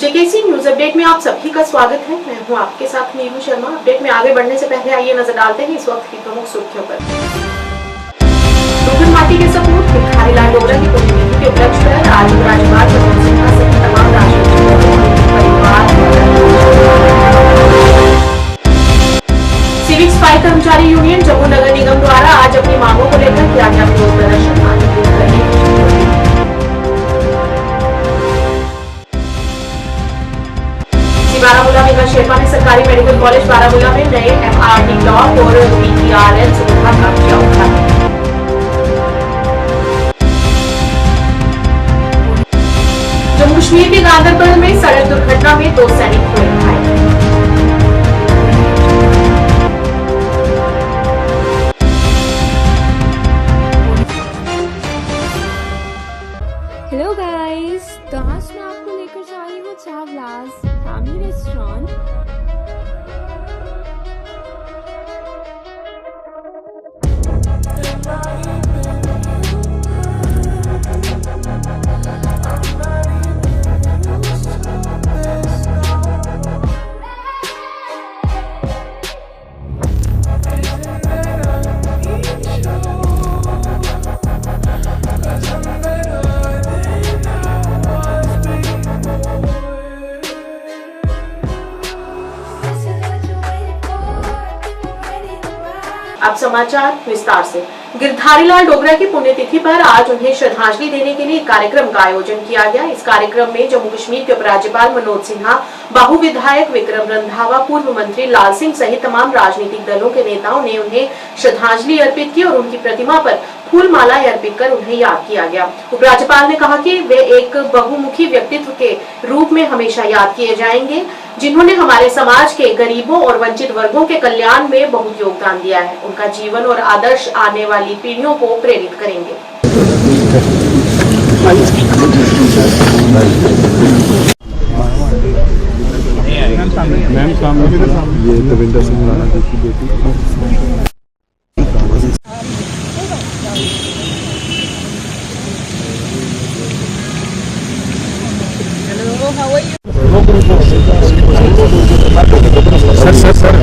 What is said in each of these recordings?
JKC news update में आप सभी का स्वागत है। मैं हूं आपके साथ नीरू शर्मा। अपडेट में आगे बढ़ने से पहले आइए नजर डालते हैं इस वक्त की प्रमुख सुर्खियों पर। डोगर माटी के सपूत भिखारीलाल डोगरा की पुण्यतिथि के उपलक्ष्य पर आज राज्यपाल मनोज सिन्हा सहित तमाम राजनीतिक परिवार सिविक सफाई कर्मचारी यूनियन जम्मू नगर निगम द्वारा आज अपनी मांगों को लेकर किया गया विरोध प्रदर्शन। बारामूला में शेरपा ने सरकारी मेडिकल कॉलेज बारामूला में नए MRD ब्लॉक और PTRL सुविधा का किया उद्घाटन। जम्मू कश्मीर के गांधरबल में सड़क दुर्घटना में 2 सैनिक हुए घायल। हेलो गाइस, तो आज मैं आपको लेकर जा रही हूँ चावलास फैमिली रेस्टोरेंट। अब समाचार विस्तार से। गिरधारीलाल डोगरा की पुण्यतिथि पर आज उन्हें श्रद्धांजलि देने के लिए कार्यक्रम का आयोजन किया गया। इस कार्यक्रम में जम्मू कश्मीर के उपराज्यपाल मनोज सिन्हा, बाहू विधायक विक्रम रंधावा, पूर्व मंत्री लाल सिंह सहित तमाम राजनीतिक दलों के नेताओं ने उन्हें श्रद्धांजलि अर्पित की और उनकी प्रतिमा पर फूल माला अर्पित कर उन्हें याद किया गया। उपराज्यपाल ने कहा कि वे एक बहुमुखी व्यक्तित्व के रूप में हमेशा याद किए जाएंगे, जिन्होंने हमारे समाज के गरीबों और वंचित वर्गों के कल्याण में बहुत योगदान दिया है। उनका जीवन और आदर्श आने वाली पीढ़ियों को प्रेरित करेंगे। ये दविंदर सिंह राणा जी की बेटी। सर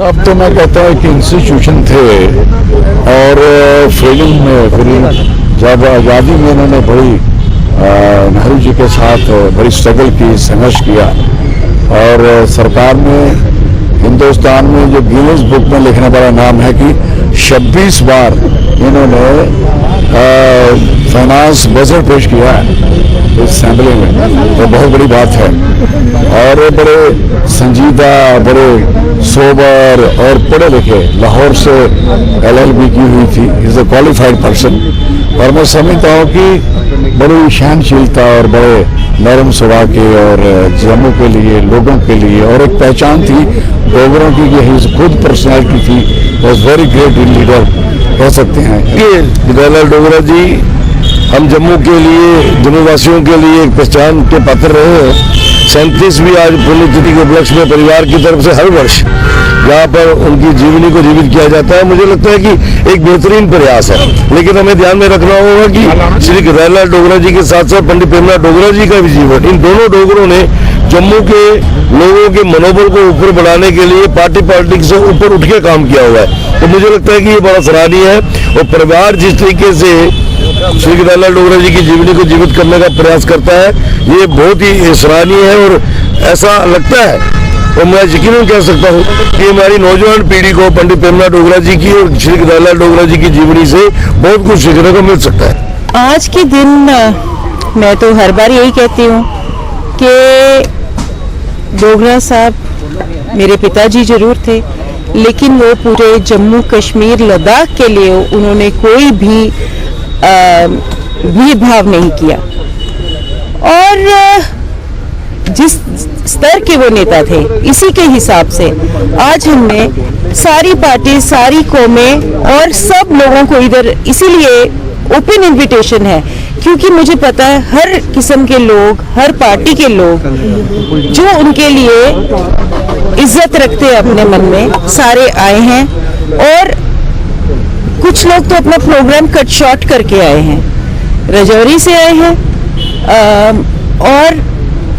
अब तो मैं कहता हूँ कि इंस्टीट्यूशन थे और फ्रीडम में जब आज़ादी में इन्होंने बड़ी नेहरू जी के साथ बड़ी स्ट्रगल की, संघर्ष किया और सरकार में हिंदुस्तान में जो गिनीज बुक में लिखने वाला नाम है कि 26 बार इन्होंने फाइनेंस बजट पेश किया है इस असेंबली में, तो बहुत बड़ी बात है। और बड़े संजीदा, बड़े सोबर और पढ़े लिखे, लाहौर से LLB की हुई थी, इज अ क्वालिफाइड पर्सन। और मैं समझता हूँ कि बड़ी सहनशीलता और बड़े नरम स्वभाव के और जम्मू के लिए, लोगों के लिए और एक पहचान थी डोगरों की कि हिज खुद पर्सनैलिटी थी, वॉज वेरी ग्रेट लीडर कह सकते हैं। गिरधारीलाल डोगरा जी हम जम्मू के लिए, जम्मू वासियों के लिए एक पहचान के पात्र रहे हैं। 37वीं आज पुण्यतिथि के उपलक्ष्य में परिवार की तरफ से हर वर्ष यहाँ पर उनकी जीवनी को जीवित किया जाता है। मुझे लगता है कि एक बेहतरीन प्रयास है, लेकिन हमें ध्यान में रखना होगा कि श्री गिरधारीलाल डोगरा जी के साथ साथ पंडित प्रेमलाल डोगरा जी का भी जीवन, इन दोनों डोगरों ने जम्मू के लोगों के मनोबल को ऊपर बढ़ाने के लिए पार्टी पॉलिटिक्स से ऊपर उठ के काम किया हुआ है। तो मुझे लगता है कि ये बड़ा सराहनीय है और परिवार जिस तरीके से श्री गिरधारीलाल डोगरा जी की जीवनी को जीवित करने का प्रयास करता है, ये बहुत ही सराहनीय है। और ऐसा लगता है और मैं यकीनन कह सकता हूँ कि हमारी नौजवान पीढ़ी को पंडित प्रेमलाल डोगरा जी की और श्री गिरधारीलाल डोगरा जी की जीवनी से बहुत कुछ सीखने को मिल सकता है। आज के दिन मैं तो हर बार यही कहती हूँ कि डोगरा साहब मेरे पिताजी जरूर थे, लेकिन वो पूरे जम्मू कश्मीर लद्दाख के लिए उन्होंने कोई भी भेदभाव नहीं किया और जिस स्तर के वो नेता थे, इसी के हिसाब से आज हमने सारी पार्टी, सारी कौमें और सब लोगों को इधर, इसीलिए ओपन इनविटेशन है क्योंकि मुझे पता है हर किस्म के लोग, हर पार्टी के लोग जो उनके लिए इज्जत रखते हैं अपने मन में, सारे आए हैं और कुछ लोग तो अपना प्रोग्राम कट शॉर्ट करके आए हैं, राजौरी से आए हैं, और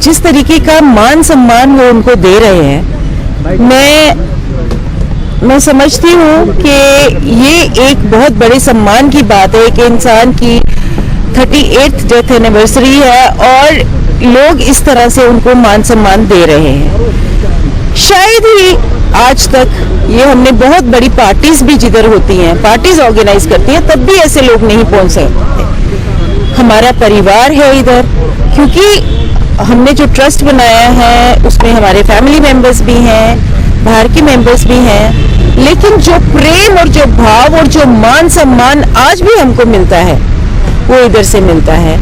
जिस तरीके का मान सम्मान वो उनको दे रहे हैं, मैं समझती हूँ कि ये एक बहुत बड़े सम्मान की बात है कि इंसान की 38th डेथ एनिवर्सरी है और लोग इस तरह से उनको मान सम्मान दे रहे हैं। शायद ही आज तक ये हमने बहुत बड़ी पार्टीज भी जिधर होती हैं, पार्टीज ऑर्गेनाइज करती हैं, तब भी ऐसे लोग नहीं पहुंच सकते। हमारा परिवार है इधर, क्योंकि हमने जो ट्रस्ट बनाया है उसमें हमारे फैमिली मेंबर्स भी हैं, बाहर के मेंबर्स भी हैं, लेकिन जो प्रेम और जो भाव और जो मान सम्मान आज भी हमको मिलता है वो इधर से मिलता है।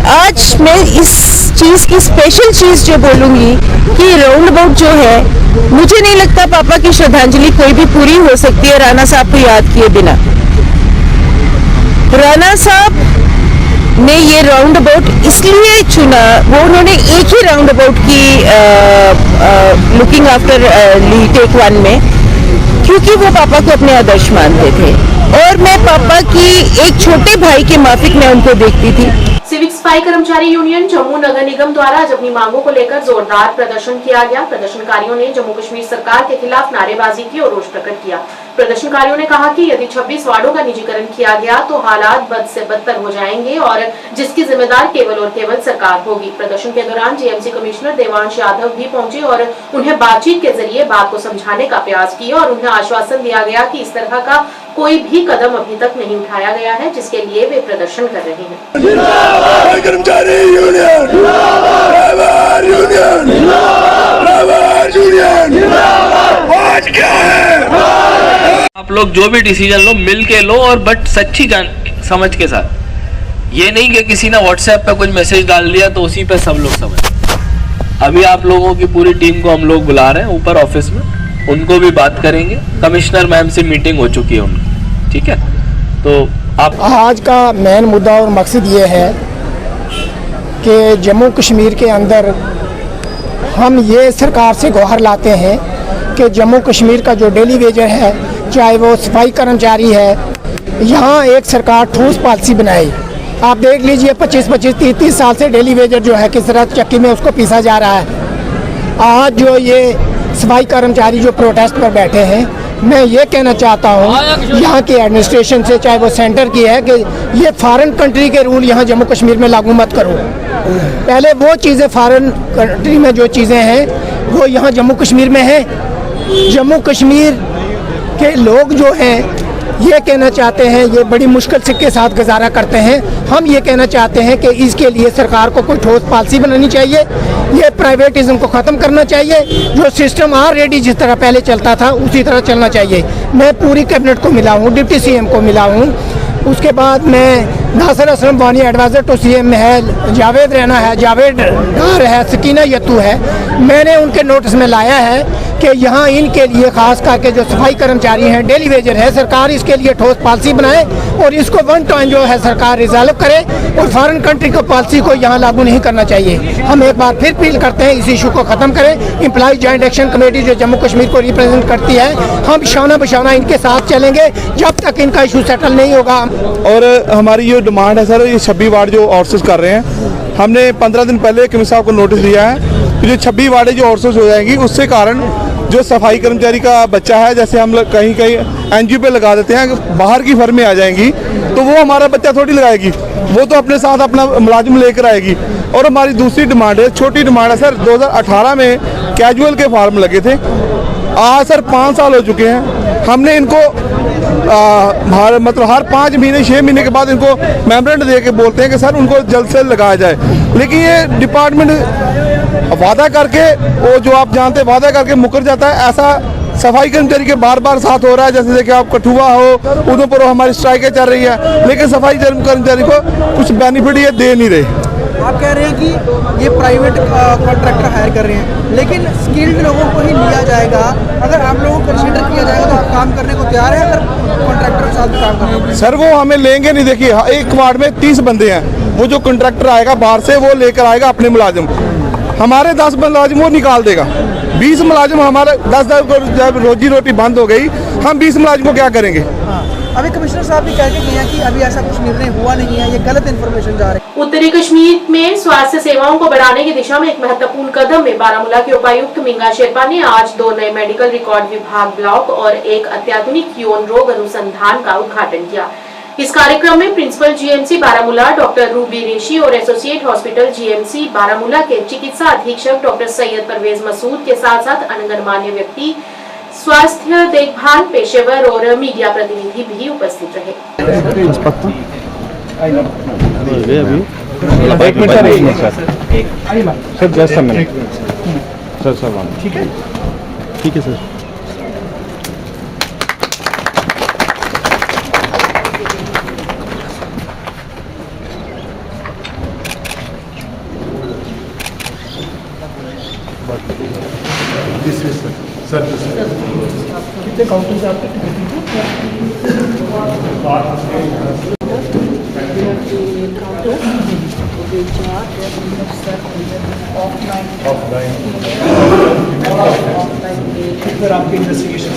आज मैं इस चीज की स्पेशल चीज जो बोलूंगी कि राउंड अबाउट जो है, मुझे नहीं लगता पापा की श्रद्धांजलि कोई भी पूरी हो सकती है राणा साहब को याद किए बिना। राणा साहब ने ये राउंड अबाउट इसलिए चुना, वो उन्होंने एक ही राउंड अबाउट की लुकिंग आफ्टर ली टेक 1 में, क्योंकि वो पापा को अपने आदर्श मानते थे और मैं पापा की एक छोटे भाई के माफिक में उनको देखती थी। सिविक सफाई कर्मचारी यूनियन जम्मू नगर निगम द्वारा आज अपनी मांगों को लेकर जोरदार प्रदर्शन किया गया। प्रदर्शनकारियों ने जम्मू कश्मीर सरकार के खिलाफ नारेबाजी की और रोष प्रकट किया। प्रदर्शनकारियों ने कहा कि यदि 26 वार्डों का निजीकरण किया गया तो हालात बद से बदतर हो जाएंगे और जिसकी जिम्मेदार केवल और केवल सरकार होगी। प्रदर्शन के दौरान जीएमसी कमिश्नर देवांश यादव भी पहुंचे और उन्हें बातचीत के जरिए बात को समझाने का प्रयास किया और उन्हें आश्वासन दिया गया कि इस तरह का कोई भी कदम अभी तक नहीं उठाया गया है जिसके लिए वे प्रदर्शन कर रहे हैं। कर्मचारी यूनियन जिंदाबाद, यूनियन जिंदाबाद, यूनियन आज क्या है। आप लोग जो भी डिसीजन लो मिल के लो और बट सच्ची जान समझ के साथ, ये नहीं कि किसी ने व्हाट्सएप पे कुछ मैसेज डाल दिया तो उसी पे सब लोग समझ। अभी आप लोगों की पूरी टीम को हम लोग बुला रहे हैं ऊपर ऑफिस में, उनको भी बात करेंगे। कमिश्नर मैम से मीटिंग हो चुकी है उनकी, ठीक है। तो आप आज का मेन मुद्दा और मकसद ये है कि जम्मू कश्मीर के अंदर हम ये सरकार से गुहार लाते हैं कि जम्मू कश्मीर का जो डेली वेजर है, चाहे वो सफाई कर्मचारी है, यहाँ एक सरकार ठोस पॉलिसी बनाए। आप देख लीजिए 25-25, 30-30 साल से डेली वेजर जो है किस तरह चक्की में उसको पीसा जा रहा है। आज जो ये सफाई कर्मचारी जो प्रोटेस्ट पर बैठे हैं, मैं ये कहना चाहता हूँ यहाँ की एडमिनिस्ट्रेशन से, चाहे वो सेंटर की है, कि ये फॉरेन कंट्री के रूल यहाँ जम्मू कश्मीर में लागू मत करो। पहले वो चीज़ें फॉरेन कंट्री में जो चीज़ें हैं वो यहाँ जम्मू कश्मीर में हैं। जम्मू कश्मीर के लोग जो हैं ये कहना चाहते हैं, ये बड़ी मुश्किल से के साथ गुजारा करते हैं। हम ये कहना चाहते हैं कि इसके लिए सरकार को कोई ठोस पॉलिसी बनानी चाहिए, ये प्राइवेटिज्म को ख़त्म करना चाहिए। जो सिस्टम ऑलरेडी जिस तरह पहले चलता था उसी तरह चलना चाहिए। मैं पूरी कैबिनेट को मिला हूँ, डिप्टी सीएम को मिला हूँ, उसके बाद मैं नासिर असलम वानी एडवाइज़र टू सीएम है, जावेद रैना है, जावेद डार है, सकीना यत्तू है। मैंने उनके नोटिस में लाया है कि यहाँ इनके लिए ख़ास करके जो सफाई कर्मचारी हैं, डेली वेजर है, सरकार इसके लिए ठोस पॉलिसी बनाए और इसको 1 टाइम जो है सरकार रिजॉल्व करे और फॉरेन कंट्री को पॉलिसी को यहाँ लागू नहीं करना चाहिए। हम एक बार फिर अपील करते हैं इस इशू को ख़त्म करें। एम्प्लॉय जॉइंट एक्शन कमेटी जो जम्मू कश्मीर को रिप्रेजेंट करती है, हम शाना बशाना इनके साथ चलेंगे जब तक इनका इशू सेटल नहीं होगा। और हमारी ये डिमांड है सर, ये 26 वार्ड जो आउटसोर्स कर रहे हैं, हमने 15 दिन पहले कमिश्नर साहब को नोटिस दिया है कि जो 26 वार्डें जो आउटसोर्स हो जाएंगी उससे कारण जो सफाई कर्मचारी का बच्चा है, जैसे हम लोग कहीं कहीं एनजीओ पे लगा देते हैं, बाहर की फर्म में आ जाएंगी तो वो हमारा बच्चा थोड़ी लगाएगी, वो तो अपने साथ अपना मुलाजिम लेकर आएगी। और हमारी दूसरी डिमांड है, छोटी डिमांड है सर, 2018 में कैजुअल के फार्म लगे थे, आज सर 5 साल हो चुके हैं। हमने इनको मतलब हर 5 महीने 6 महीने के बाद इनको मेमोरेंडम दे के बोलते हैं कि सर उनको जल्द से जल्द लगाया जाए, लेकिन ये डिपार्टमेंट वादा करके, वो जो आप जानते हैं वादा करके मुकर जाता है। ऐसा सफाई कर्मचारी के बार बार साथ हो रहा है, जैसे देखिए आप कठुआ हो, उधमपुर हो, हमारी स्ट्राइकें चल रही है, लेकिन सफाई कर्मचारी को कुछ बेनिफिट ये दे नहीं रहे। आप कह रहे हैं कि ये प्राइवेट कॉन्ट्रैक्टर हायर कर रहे हैं, लेकिन स्किल्ड लोगों को ही लिया जाएगा। अगर आप लोगों को कंसीडर किया जाएगा तो आप काम करने को तैयार है अगर कॉन्ट्रैक्टर के साथ भी काम करने? सर वो हमें लेंगे नहीं। देखिए एक वार्ड में 30 बंदे हैं, वो जो कॉन्ट्रैक्टर आएगा बाहर से वो लेकर आएगा अपने मुलाजिम, हमारे 10 मुलाजिम वो निकाल देगा। 20 मुलाजिम हमारा 10 जब रोजी रोटी बंद हो गई, हम 20 मुलाजिम को क्या करेंगे? अभी कमिश्नर साहब भी कह के गए हैं कि अभी ऐसा कुछ निर्णय हुआ नहीं है, ये गलत इन्फॉर्मेशन जा रही है। उत्तरी कश्मीर में स्वास्थ्य सेवाओं को बढ़ाने की दिशा में एक महत्वपूर्ण कदम में बारामूला के उपायुक्त मिंगा शेरपा ने आज 2 नए मेडिकल रिकॉर्ड विभाग ब्लॉक और एक अत्याधुनिक यौन रोग अनुसंधान का उद्घाटन किया। इस कार्यक्रम में principal GMC Baramulla doctor Ruby Reshi और एसोसिएट हॉस्पिटल जीएमसी बारामूला के चिकित्सा अधीक्षक डॉक्टर सैयद परवेज मसूद के साथ साथ अन्य गणमान्य व्यक्ति, स्वास्थ्य देखभाल पेशेवर और मीडिया प्रतिनिधि भी उपस्थित रहे। ठीक है सर। कितने काउंटर्स आपके फिर आपके इन्वेस्टिगेशन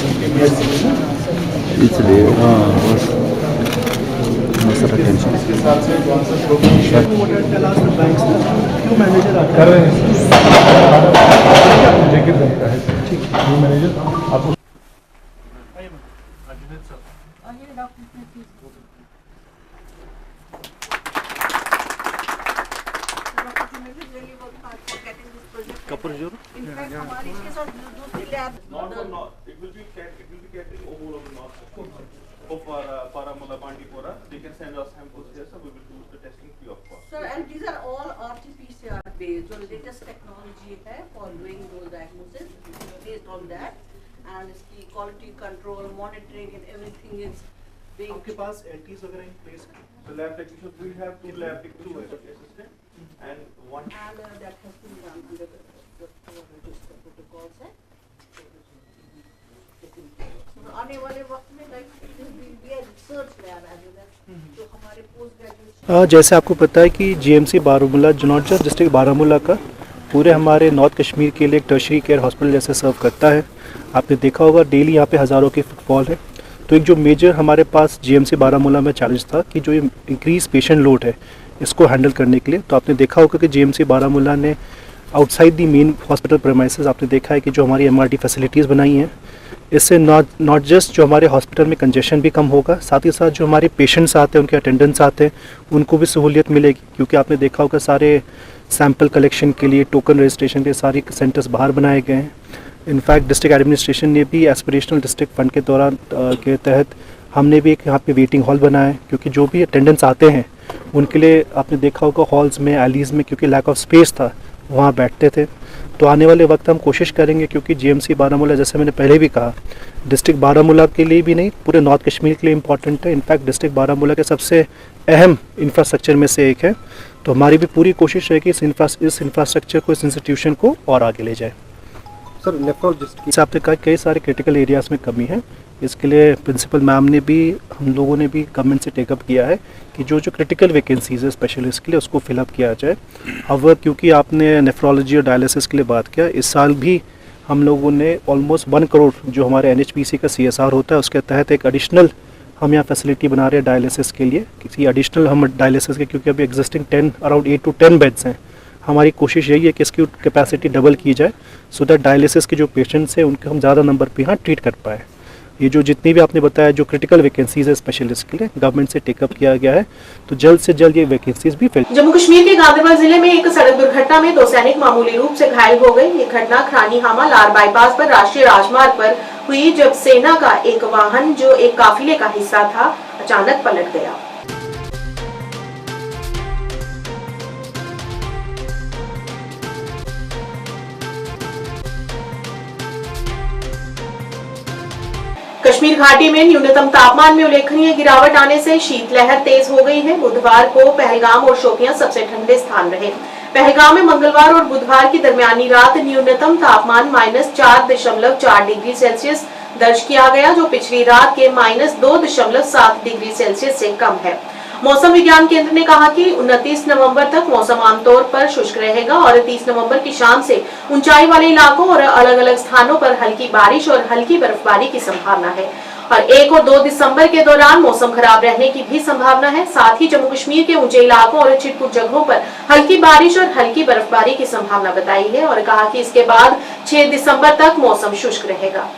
इसलिए इसके साथ से क्यों मैनेजर कर रहे हैं ठीक है मैनेजर आप Paramula, Bandipora, they can send us samples here, so we will do the testing free of cost. Sir, and these are all RT-PCR based, so latest technology है for doing those diagnosis based on that, and इसकी quality control, monitoring and everything is being. आपके पास LTs वगैरह in place है? So lab technicians will have 2 lab technicians assistant and 1. And that has been done under the register protocols है. आने वाले वक्त में research lab है जो हमारे पोस्ट ग्रेजुएट। जैसे आपको पता है कि GMC Baramulla not just district Baramulla का पूरे हमारे नॉर्थ कश्मीर के लिए एक टर्शरी केयर हॉस्पिटल जैसे सर्व करता है। आपने देखा होगा डेली यहाँ पे हज़ारों की फुटफॉल है। तो एक जो मेजर हमारे पास जीएमसी बारामूला में चैलेंज था कि जो ये इंक्रीज पेशेंट लोड है इसको हैंडल करने के लिए, तो आपने देखा होगा कि जीएमसी बारामूला ने outside the main hospital premises आपने देखा है कि जो हमारी एमआरटी फैसिलिटीज़ बनाई हैं, इससे नॉट जस्ट जो हमारे हॉस्पिटल में कंजेशन भी कम होगा, साथ ही साथ जो हमारे पेशेंट्स आते हैं, उनके अटेंडेंट्स आते हैं, उनको भी सहूलियत मिलेगी। क्योंकि आपने देखा होगा सारे सैंपल कलेक्शन के लिए, टोकन रजिस्ट्रेशन के सारे सेंटर्स बाहर बनाए गए हैं। इनफैक्ट डिस्ट्रिक्ट एडमिनिस्ट्रेशन ने भी एस्पिरेशनल डिस्ट्रिक्ट फंड के दौरान के तहत हमने भी एक यहाँ पे वेटिंग हॉल बनाया है, क्योंकि जो भी अटेंडेंट्स आते हैं उनके लिए आपने देखा होगा हॉल्स में, एलीज में, क्योंकि लैक ऑफ स्पेस था, वहाँ बैठते थे। तो आने वाले वक्त हम कोशिश करेंगे, क्योंकि जीएमसी बारामूला जैसे मैंने पहले भी कहा डिस्ट्रिक्ट बारामूला के लिए भी नहीं पूरे नॉर्थ कश्मीर के लिए इम्पॉर्टेंट है। इनफैक्ट डिस्ट्रिक्ट बारामूला के सबसे अहम इंफ्रास्ट्रक्चर में से एक है। तो हमारी भी पूरी कोशिश है कि इस इंफ्रास्ट्रक्चर को, इस इंस्टीट्यूशन को और आगे ले जाए। सर नेफ्रोलॉजिस्ट आपने कहा कई सारे क्रिटिकल एरियाज़ में कमी है, इसके लिए प्रिंसिपल मैम ने भी, हम लोगों ने भी गवर्नमेंट से टेकअप किया है कि जो क्रिटिकल वैकेंसीज़ है स्पेशलिस्ट के लिए उसको फिलअप किया जाए। अब क्योंकि आपने नेफ्रोलॉजी और डायलिसिस के लिए बात किया, इस साल भी हम लोगों ने ऑलमोस्ट 1 करोड़ जो हमारे NHPC का CSR होता है उसके तहत एक एडिशनल हम यहाँ फैसिलिटी बना रहे हैं डायलिसिस के लिए। किसी एडिशनल हम डायलिसिस के, क्योंकि अभी एग्जिस्टिंग अराउंड 8 to 10 बेड्स हैं, हमारी कोशिश यही है कि इसकी कैपेसिटी डबल की जाए, सो दैट डायलिसिस के जो पेशेंट्स हैं उनके हम ज़्यादा नंबर पे यहाँ ट्रीट कर पाए। ये जो जितनी भी आपने बताया जो क्रिटिकल वैकेंसीज है स्पेशलिस्ट के लिए, गवर्नमेंट से टेकअप किया गया है, तो जल्द से जल्द ये वैकेंसीज भी फिल। जम्मू कश्मीर के गांधरबल जिले में एक सड़क दुर्घटना में 2 सैनिक मामूली रूप से घायल हो गए। ये घटना खरानी हामा लार बाईपास पर राष्ट्रीय राजमार्ग पर हुई, जब सेना का एक वाहन जो एक काफिले का हिस्सा था अचानक पलट गया। कश्मीर घाटी में न्यूनतम तापमान में उल्लेखनीय गिरावट आने से शीतलहर तेज हो गई है। बुधवार को पहलगाम और शोपियां सबसे ठंडे स्थान रहे। पहलगाम में मंगलवार और बुधवार की दरमियानी रात न्यूनतम तापमान -4.4 डिग्री सेल्सियस दर्ज किया गया, जो पिछली रात के -2.7 डिग्री सेल्सियस से कम है। मौसम विज्ञान केंद्र ने कहा कि 29 नवंबर तक मौसम आमतौर पर शुष्क रहेगा और 30 नवंबर की शाम से ऊंचाई वाले इलाकों और अलग अलग स्थानों पर हल्की बारिश और हल्की बर्फबारी की संभावना है। और 1 और 2 दिसंबर के दौरान मौसम खराब रहने की भी संभावना है। साथ ही जम्मू कश्मीर के ऊंचे इलाकों और छिटपुट जगहों पर हल्की बारिश और हल्की बर्फबारी की संभावना बताई है और कहा कि इसके बाद 6 दिसंबर तक मौसम शुष्क रहेगा।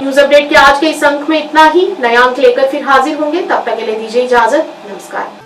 न्यूज अपडेट के आज के इस अंक में इतना ही। नया अंक लेकर फिर हाजिर होंगे, तब तक के लिए दीजिए इजाजत। नमस्कार।